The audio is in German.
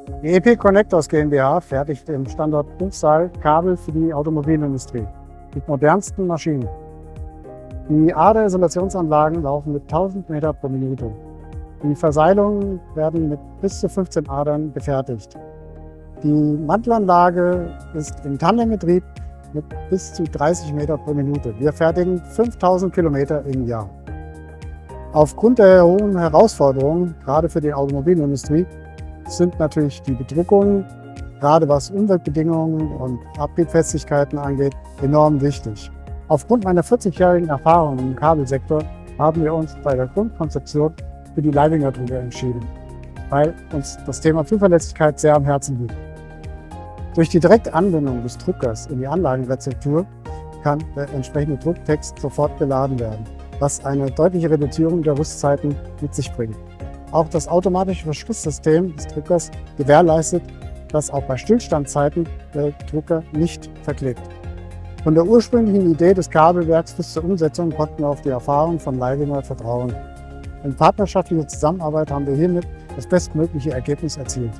Die EP Connectors GmbH fertigt im Standort Bruchsal Kabel für die Automobilindustrie mit modernsten Maschinen. Die Aderisolationsanlagen laufen mit 1000 Meter pro Minute. Die Verseilungen werden mit bis zu 15 Adern gefertigt. Die Mantelanlage ist im Tandembetrieb mit bis zu 30 Meter pro Minute. Wir fertigen 5000 Kilometer im Jahr. Aufgrund der hohen Herausforderungen, gerade für die Automobilindustrie, sind natürlich die Bedruckungen, gerade was Umweltbedingungen und Abriebfestigkeiten angeht, enorm wichtig. Aufgrund meiner 40-jährigen Erfahrung im Kabelsektor haben wir uns bei der Grundkonzeption für die Leibinger Drucker entschieden, weil uns das Thema Zuverlässigkeit sehr am Herzen liegt. Durch die direkte Anbindung des Druckers in die Anlagenrezeptur kann der entsprechende Drucktext sofort geladen werden, was eine deutliche Reduzierung der Rüstzeiten mit sich bringt. Auch das automatische Verschlusssystem des Druckers gewährleistet, dass auch bei Stillstandzeiten der Drucker nicht verklebt. Von der ursprünglichen Idee des Kabelwerks bis zur Umsetzung konnten wir auf die Erfahrung von Leibinger vertrauen. In partnerschaftlicher Zusammenarbeit haben wir hiermit das bestmögliche Ergebnis erzielt.